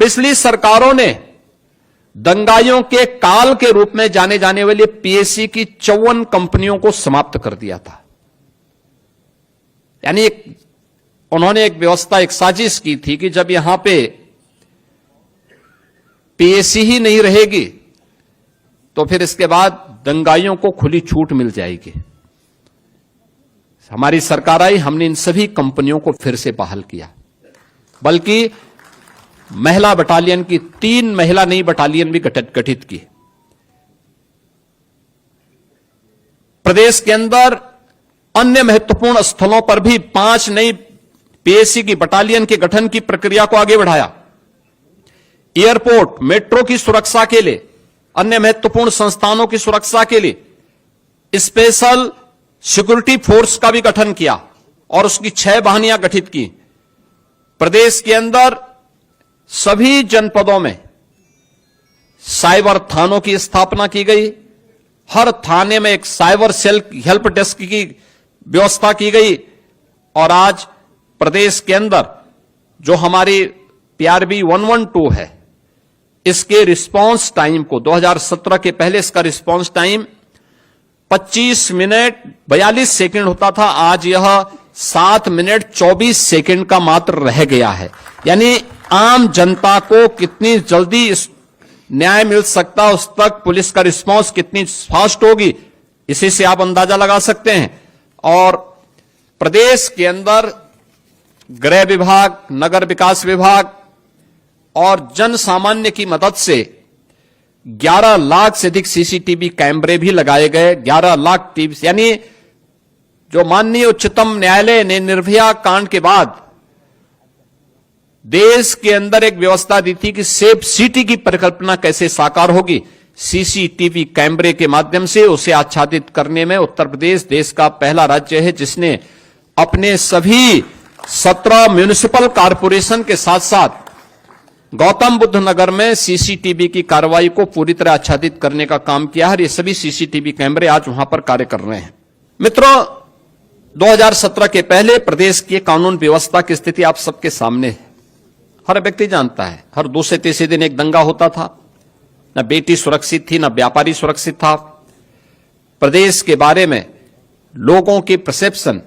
पिछली सरकारों ने दंगाइयों के काल के रूप में जाने जाने वाली पीएससी की 54 कंपनियों को समाप्त कर दिया था। यानी उन्होंने एक व्यवस्था, एक साजिश की थी कि जब यहां पे पीएससी ही नहीं रहेगी तो फिर इसके बाद दंगाइयों को खुली छूट मिल जाएगी। हमारी सरकार आई, हमने इन सभी कंपनियों को फिर से बहाल किया, बल्कि महिला बटालियन की 3 महिला नई बटालियन भी गठित की। प्रदेश के अंदर अन्य महत्वपूर्ण स्थलों पर भी 5 नई पीएससी की बटालियन के गठन की प्रक्रिया को आगे बढ़ाया। एयरपोर्ट, मेट्रो की सुरक्षा के लिए, अन्य महत्वपूर्ण संस्थानों की सुरक्षा के लिए स्पेशल सिक्योरिटी फोर्स का भी गठन किया और उसकी 6 वाहिनियां गठित की। प्रदेश के अंदर सभी जनपदों में साइबर थानों की स्थापना की गई। हर थाने में एक साइबर सेल हेल्प डेस्क की व्यवस्था की गई और आज प्रदेश के अंदर जो हमारी PRB 112 है, इसके रिस्पांस टाइम को 2017 के पहले इसका रिस्पांस टाइम 25 मिनट 42 सेकंड होता था, आज यह 7 मिनट 24 सेकंड का मात्र रह गया है। यानी आम जनता को कितनी जल्दी न्याय मिल सकता है, उस तक पुलिस का रिस्पांस कितनी फास्ट होगी, इसी से आप अंदाजा लगा सकते हैं। और प्रदेश के अंदर गृह विभाग, नगर विकास विभाग और जन सामान्य की मदद से 11 लाख से अधिक सीसीटीवी कैमरे भी लगाए गए। 11 लाख टीवी, यानी जो माननीय उच्चतम न्यायालय ने निर्भया कांड के बाद देश के अंदर एक व्यवस्था दी थी कि सेफ सिटी की परिकल्पना कैसे साकार होगी, सीसीटीवी कैमरे के माध्यम से उसे आच्छादित करने में उत्तर प्रदेश देश का पहला राज्य है जिसने अपने सभी 17 म्युनिसिपल कॉरपोरेशन के साथ साथ गौतम बुद्ध नगर में सीसीटीवी की कार्रवाई को पूरी तरह आच्छादित करने का काम किया है। ये सभी सीसीटीवी कैमरे आज वहां पर कार्य कर रहे हैं। मित्रों, 2017 के पहले प्रदेश की कानून व्यवस्था की स्थिति आप सबके सामने है। हर व्यक्ति जानता है, हर दूसरे तीसरे दिन एक दंगा होता था, न बेटी सुरक्षित थी, न व्यापारी सुरक्षित था। प्रदेश के बारे में लोगों की परसेप्शन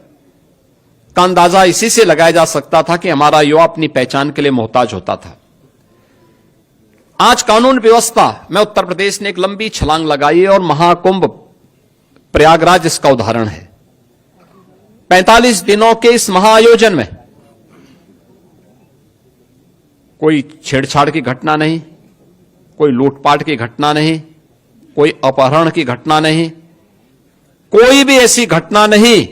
का अंदाजा इसी से लगाया जा सकता था कि हमारा युवा अपनी पहचान के लिए मोहताज होता था। आज कानून व्यवस्था में उत्तर प्रदेश ने एक लंबी छलांग लगाई है और महाकुंभ प्रयागराज इसका उदाहरण है। 45 दिनों के इस महाआयोजन में कोई छेड़छाड़ की घटना नहीं, कोई लूटपाट की घटना नहीं, कोई अपहरण की घटना नहीं, कोई भी ऐसी घटना नहीं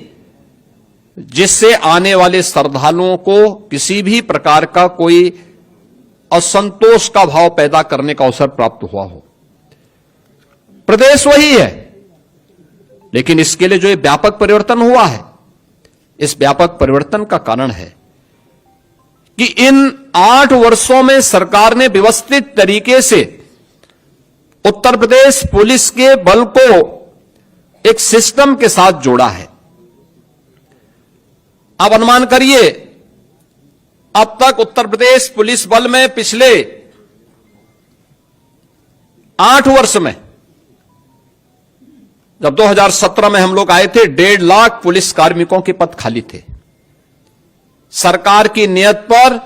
जिससे आने वाले श्रद्धालुओं को किसी भी प्रकार का कोई असंतोष का भाव पैदा करने का अवसर प्राप्त हुआ हो। प्रदेश वही है, लेकिन इसके लिए जो ये व्यापक परिवर्तन हुआ है, इस व्यापक परिवर्तन का कारण है कि इन 8 वर्षों में सरकार ने व्यवस्थित तरीके से उत्तर प्रदेश पुलिस के बल को एक सिस्टम के साथ जोड़ा है। आप अनुमान करिए, अब तक उत्तर प्रदेश पुलिस बल में पिछले 8 वर्ष में, जब 2017 में हम लोग आए थे, 1.5 लाख पुलिस कार्मिकों के पद खाली थे। सरकार की नियत पर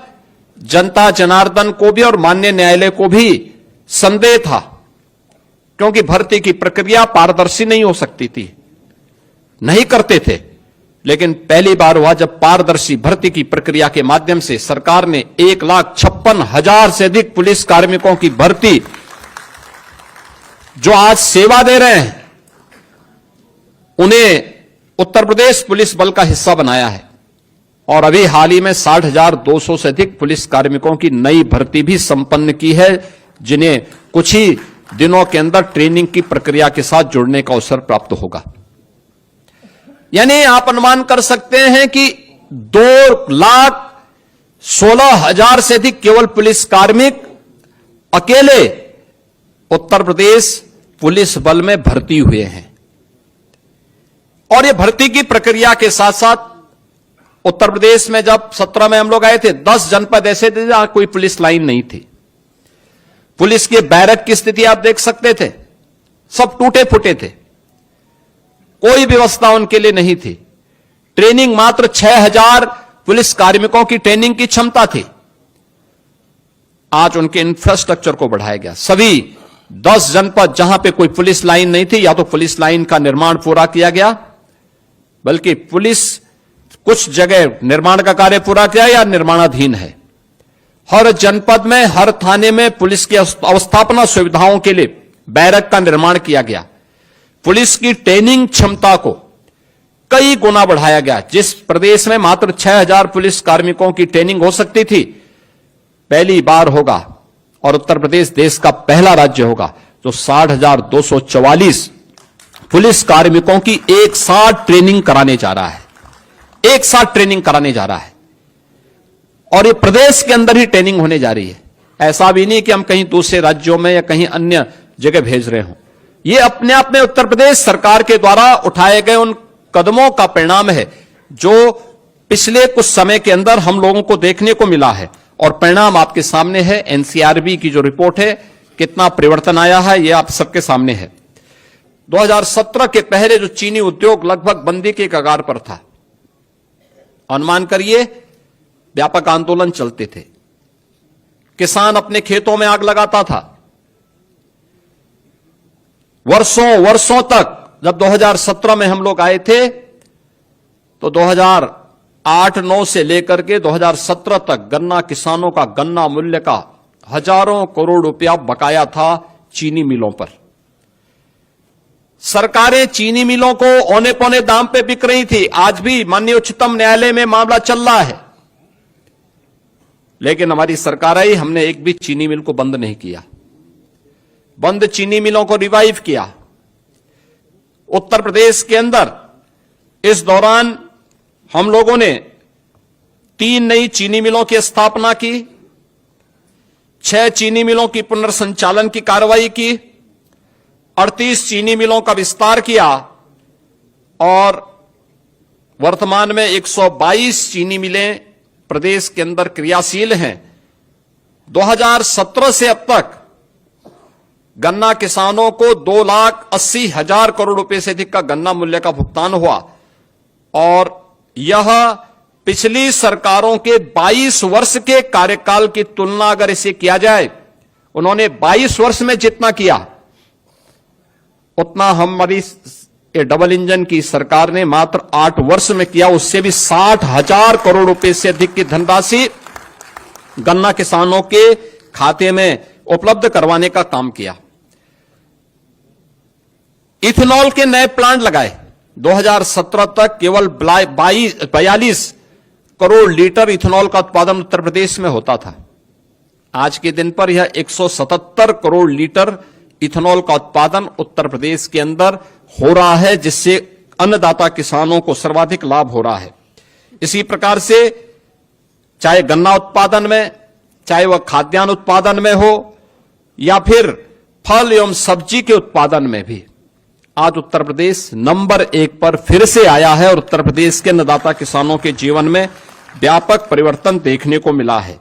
जनता जनार्दन को भी और माननीय न्यायालय को भी संदेह था, क्योंकि भर्ती की प्रक्रिया पारदर्शी नहीं हो सकती थी, नहीं करते थे। लेकिन पहली बार हुआ जब पारदर्शी भर्ती की प्रक्रिया के माध्यम से सरकार ने 1,56,000 से अधिक पुलिस कार्मिकों की भर्ती, जो आज सेवा दे रहे हैं, उन्हें उत्तर प्रदेश पुलिस बल का हिस्सा बनाया है। और अभी हाल ही में 60,200 से अधिक पुलिस कार्मिकों की नई भर्ती भी संपन्न की है, जिन्हें कुछ ही दिनों के अंदर ट्रेनिंग की प्रक्रिया के साथ जुड़ने का अवसर प्राप्त होगा। यानी आप अनुमान कर सकते हैं कि 2,16,000 से अधिक केवल पुलिस कार्मिक अकेले उत्तर प्रदेश पुलिस बल में भर्ती हुए हैं। और ये भर्ती की प्रक्रिया के साथ साथ उत्तर प्रदेश में जब 17 में हम लोग आए थे, 10 जनपद ऐसे थे जहां कोई पुलिस लाइन नहीं थी। पुलिस के बैरक की स्थिति आप देख सकते थे, सब टूटे फूटे थे, कोई व्यवस्था उनके लिए नहीं थी। ट्रेनिंग मात्र 6000 पुलिस कार्मिकों की ट्रेनिंग की क्षमता थी। आज उनके इंफ्रास्ट्रक्चर को बढ़ाया गया। सभी 10 जनपद जहां पे कोई पुलिस लाइन नहीं थी, या तो पुलिस लाइन का निर्माण पूरा किया गया, बल्कि पुलिस कुछ जगह निर्माण का कार्य पूरा किया या निर्माणाधीन है। हर जनपद में, हर थाने में पुलिस की अवस्थापना सुविधाओं के लिए बैरक का निर्माण किया गया। पुलिस की ट्रेनिंग क्षमता को कई गुना बढ़ाया गया। जिस प्रदेश में मात्र 6000 पुलिस कार्मिकों की ट्रेनिंग हो सकती थी, पहली बार होगा, और उत्तर प्रदेश देश का पहला राज्य होगा जो 60,244 पुलिस कार्मिकों की एक साथ ट्रेनिंग कराने जा रहा है। एक साथ ट्रेनिंग कराने जा रहा है, और ये प्रदेश के अंदर ही ट्रेनिंग होने जा रही है। ऐसा भी नहीं कि हम कहीं दूसरे राज्यों में या कहीं अन्य जगह भेज रहे हों। ये अपने आप में उत्तर प्रदेश सरकार के द्वारा उठाए गए उन कदमों का परिणाम है जो पिछले कुछ समय के अंदर हम लोगों को देखने को मिला है, और परिणाम आपके सामने है। एनसीआरबी की जो रिपोर्ट है, कितना परिवर्तन आया है, यह आप सबके सामने है। 2017 के पहले जो चीनी उद्योग लगभग बंदी के कगार पर था, अनुमान करिए व्यापक आंदोलन चलते थे, किसान अपने खेतों में आग लगाता था। वर्षों वर्षों तक, जब 2017 में हम लोग आए थे तो 2008-9 से लेकर के 2017 तक गन्ना किसानों का गन्ना मूल्य का हजारों करोड़ रुपया बकाया था चीनी मिलों पर। सरकारें चीनी मिलों को औने पौने दाम पे बिक रही थी। आज भी माननीय उच्चतम न्यायालय में मामला चल रहा है, लेकिन हमारी सरकार आई, हमने एक भी चीनी मिल को बंद नहीं किया। बंद चीनी मिलों को रिवाइव किया। उत्तर प्रदेश के अंदर इस दौरान हम लोगों ने 3 नई चीनी मिलों की स्थापना की, 6 चीनी मिलों की पुनर्संचालन की कार्रवाई की, 38 चीनी मिलों का विस्तार किया, और वर्तमान में 122 चीनी मिलें प्रदेश के अंदर क्रियाशील हैं। 2017 से अब तक गन्ना किसानों को 2,80,000 करोड़ रुपए से अधिक का गन्ना मूल्य का भुगतान हुआ, और यह पिछली सरकारों के 22 वर्ष के कार्यकाल की तुलना अगर इसे किया जाए, उन्होंने 22 वर्ष में जितना किया, उतना हमारी डबल इंजन की सरकार ने मात्र 8 वर्ष में किया। उससे भी 60,000 करोड़ रुपए से अधिक की धनराशि गन्ना किसानों के खाते में उपलब्ध करवाने का काम किया। इथेनॉल के नए प्लांट लगाए। 2017 तक केवल 42 करोड़ लीटर इथेनॉल का उत्पादन उत्तर प्रदेश में होता था। आज के दिन पर यह 177 करोड़ लीटर इथेनॉल का उत्पादन उत्तर प्रदेश के अंदर हो रहा है, जिससे अन्नदाता किसानों को सर्वाधिक लाभ हो रहा है। इसी प्रकार से चाहे गन्ना उत्पादन में, चाहे वह खाद्यान्न उत्पादन में हो, या फिर फल एवं सब्जी के उत्पादन में भी आज उत्तर प्रदेश नंबर 1 पर फिर से आया है, और उत्तर प्रदेश के अन्नदाता किसानों के जीवन में व्यापक परिवर्तन देखने को मिला है।